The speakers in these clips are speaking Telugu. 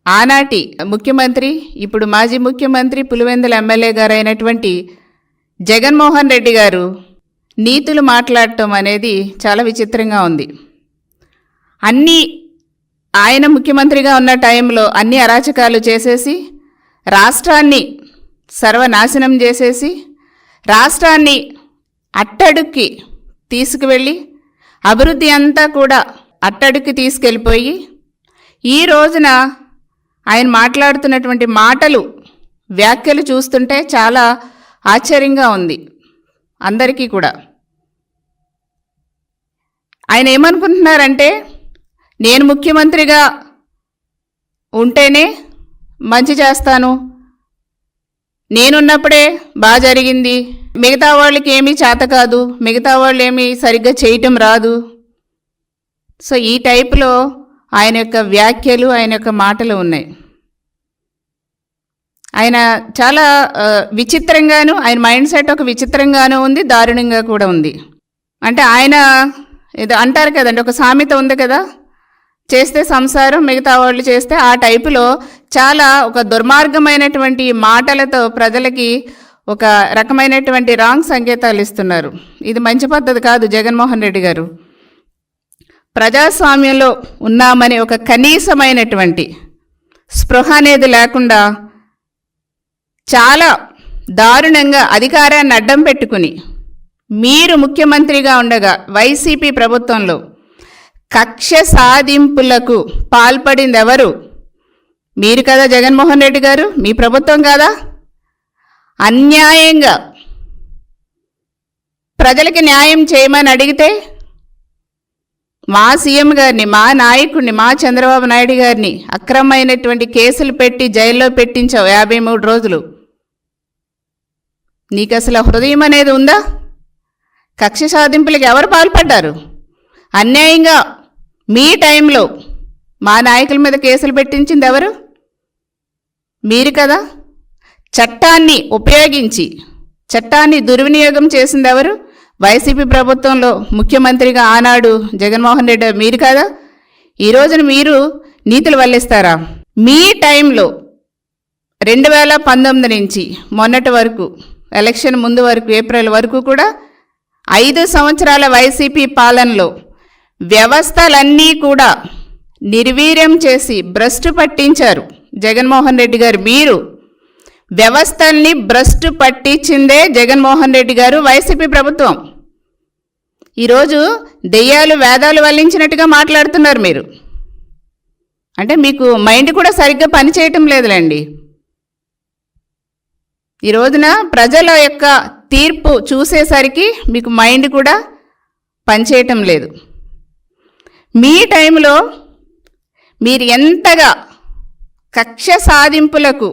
ఆనాటి ముఖ్యమంత్రి, ఇప్పుడు మాజీ ముఖ్యమంత్రి, పులివెందుల ఎమ్మెల్యే గారైనటువంటి జగన్మోహన్ రెడ్డి గారు నీతులు మాట్లాడటం అనేది చాలా విచిత్రంగా ఉంది. ఆయన ముఖ్యమంత్రిగా ఉన్న టైంలో అన్ని అరాచకాలు చేసేసి రాష్ట్రాన్ని సర్వనాశనం చేసేసి రాష్ట్రాన్ని అట్టడుక్కి తీసుకువెళ్ళి అభివృద్ధి అంతా కూడా అట్టడుక్కి తీసుకెళ్ళిపోయి ఈ రోజున ఆయన మాట్లాడుతున్నటువంటి మాటలు, వ్యాఖ్యలు చూస్తుంటే చాలా ఆశ్చర్యంగా ఉంది అందరికీ కూడా. ఆయన ఏమనుకుంటున్నారంటే, నేను ముఖ్యమంత్రిగా ఉంటేనే మంచి చేస్తాను, నేనున్నప్పుడే బాగా జరిగింది, మిగతా వాళ్ళకి ఏమీ చేత కాదు, మిగతా వాళ్ళు ఏమీ సరిగ్గా చేయటం రాదు. సో ఈ టైపులో ఆయన యొక్క వ్యాఖ్యలు, ఆయన యొక్క మాటలు ఉన్నాయి. ఆయన చాలా విచిత్రంగాను, ఆయన మైండ్ సెట్ ఒక విచిత్రంగానూ ఉంది, దారుణంగా కూడా ఉంది. అంటే ఆయన ఏదో అంటారు కదండి, ఒక సామెత ఉంది కదా, చేస్తే సంసారం మిగతా వాళ్ళు చేస్తే, ఆ టైపులో చాలా ఒక దుర్మార్గమైనటువంటి మాటలతో ప్రజలకి ఒక రకమైనటువంటి రాంగ్ సంకేతాలు ఇస్తున్నారు. ఇది మంచి పద్ధతి కాదు. జగన్మోహన్ రెడ్డి గారు ప్రజాస్వామ్యంలో ఉన్నామని ఒక కనీసమైనటువంటి స్పృహ అనేది లేకుండా చాలా దారుణంగా అధికారాన్ని అడ్డం పెట్టుకుని మీరు ముఖ్యమంత్రిగా ఉండగా వైసీపీ ప్రభుత్వంలో కక్ష సాధింపులకు పాల్పడింది ఎవరు? మీరు కదా జగన్మోహన్ రెడ్డి గారు, మీ ప్రభుత్వం కాదా? అన్యాయంగా ప్రజలకి న్యాయం చేయమని అడిగితే మా సీఎం గారిని, మా నాయకుడిని, మా చంద్రబాబు నాయుడు గారిని అక్రమమైనటువంటి కేసులు పెట్టి జైల్లో పెట్టించావు 53 రోజులు. నీకు అసలు హృదయం అనేది ఉందా? కక్ష సాధింపులకు ఎవరు పాల్పడ్డారు? అన్యాయంగా మీ టైంలో మా నాయకుల మీద కేసులు పెట్టించింది ఎవరు? మీరు కదా. చట్టాన్ని ఉపయోగించి చట్టాన్ని దుర్వినియోగం చేసింది ఎవరు? వైసీపీ ప్రభుత్వంలో ముఖ్యమంత్రిగా ఆనాడు జగన్మోహన్ రెడ్డి మీరు కదా. ఈ రోజున మీరు నీతులు వల్లిస్తారా? మీ టైంలో 2019 నుంచి మొన్నటి వరకు, ఎలక్షన్ ముందు వరకు, ఏప్రిల్ వరకు కూడా 5 సంవత్సరాల వైసీపీ పాలనలో వ్యవస్థలన్నీ కూడా నిర్వీర్యం చేసి భ్రష్టు పట్టించారు జగన్మోహన్ రెడ్డి గారు. మీరు వ్యవస్థల్ని భ్రష్టు పట్టించిందే జగన్మోహన్ రెడ్డి గారు, వైసీపీ ప్రభుత్వం. ఈరోజు దెయ్యాలు వేదాలు వల్లించినట్టుగా మాట్లాడుతున్నారు మీరు. అంటే మీకు మైండ్ కూడా సరిగ్గా పనిచేయటం లేదులేండి. ఈ రోజున ప్రజల యొక్క తీర్పు చూసేసరికి మీకు మైండ్ కూడా పనిచేయటం లేదు. మీ టైంలో మీరు ఎంతగా కక్ష సాధింపులకు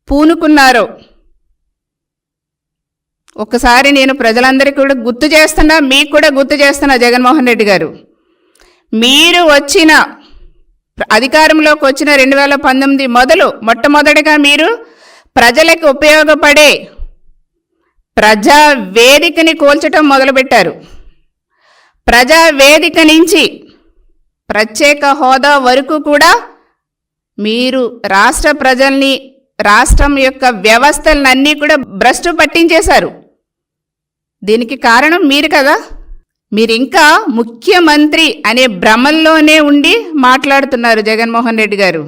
పూనుకున్నారో ఒక్కసారి నేను ప్రజలందరికీ కూడా గుర్తు చేస్తున్నా, మీకు కూడా గుర్తు చేస్తున్నా. జగన్మోహన్ రెడ్డి గారు, మీరు అధికారంలోకి వచ్చిన 2019 మొట్టమొదటిగా మీరు ప్రజలకు ఉపయోగపడే ప్రజా వేదికని కూల్చటం మొదలుపెట్టారు. ప్రజా వేదిక నుంచి ప్రత్యేక హోదా వరకు కూడా మీరు రాష్ట్ర ప్రజల్ని, రాష్ట్రం యొక్క వ్యవస్థలన్నీ కూడా భ్రష్టు పట్టించేశారు. దీనికి కారణం మీరు కదా. మీరు ఇంకా ముఖ్యమంత్రి అనే భ్రమల్లోనే ఉండి మాట్లాడుతున్నారు జగన్మోహన్ రెడ్డి గారు.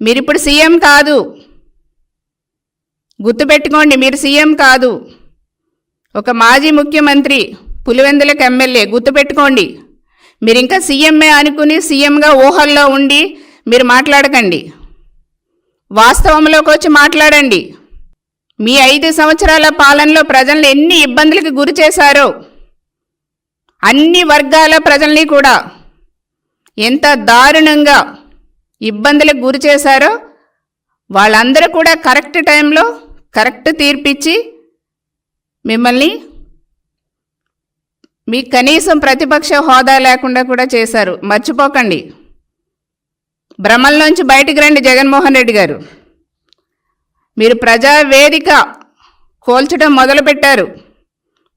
మీరిప్పుడు సీఎం కాదు, గుర్తుపెట్టుకోండి. మీరు సీఎం కాదు, ఒక మాజీ ముఖ్యమంత్రి, పులివెందులకు ఎమ్మెల్యే. గుర్తుపెట్టుకోండి. మీరు ఇంకా సీఎంఏ అనుకుని సీఎంగా ఊహల్లో ఉండి మీరు మాట్లాడకండి. వాస్తవంలోకి వచ్చి మాట్లాడండి. మీ 5 సంవత్సరాల పాలనలో ప్రజల్ని ఎన్ని ఇబ్బందులకు గురి చేశారో, అన్ని వర్గాల ప్రజల్ని కూడా ఎంత దారుణంగా ఇబ్బందులకు గురి చేశారో, వాళ్ళందరూ కూడా కరెక్ట్ టైంలో కరెక్ట్ తీర్పిచ్చి మిమ్మల్ని మీకు కనీసం ప్రతిపక్ష హోదా లేకుండా కూడా చేశారు. మర్చిపోకండి. భ్రమల్లోంచి బయటికి రండి జగన్మోహన్ రెడ్డి గారు. మీరు ప్రజావేదిక కూల్చడం మొదలుపెట్టారు,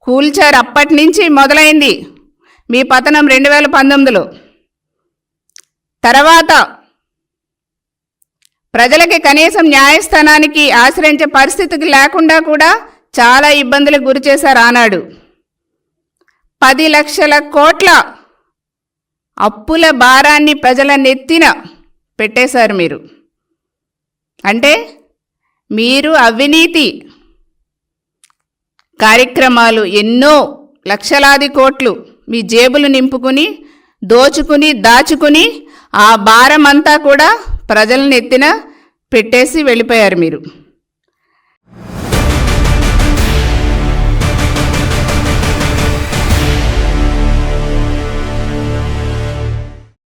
కూల్చారు. అప్పటి నుంచి మొదలైంది మీ పతనం 2019లో. తర్వాత ప్రజలకి కనీసం న్యాయస్థానానికి ఆశ్రయించే పరిస్థితికి లేకుండా కూడా చాలా ఇబ్బందులకు గురి చేశారు ఆనాడు. 10 లక్షల కోట్ల అప్పుల భారాన్ని ప్రజల నెత్తిన పెట్టేశారు మీరు. అంటే మీరు అవినీతి కార్యక్రమాలు ఎన్నో లక్షలాది కోట్లు మీ జేబులు నింపుకుని దోచుకుని దాచుకుని ఆ భారం అంతా కూడా ప్రజల నెత్తిన పెట్టేసి వెళ్ళిపోయారు మీరు.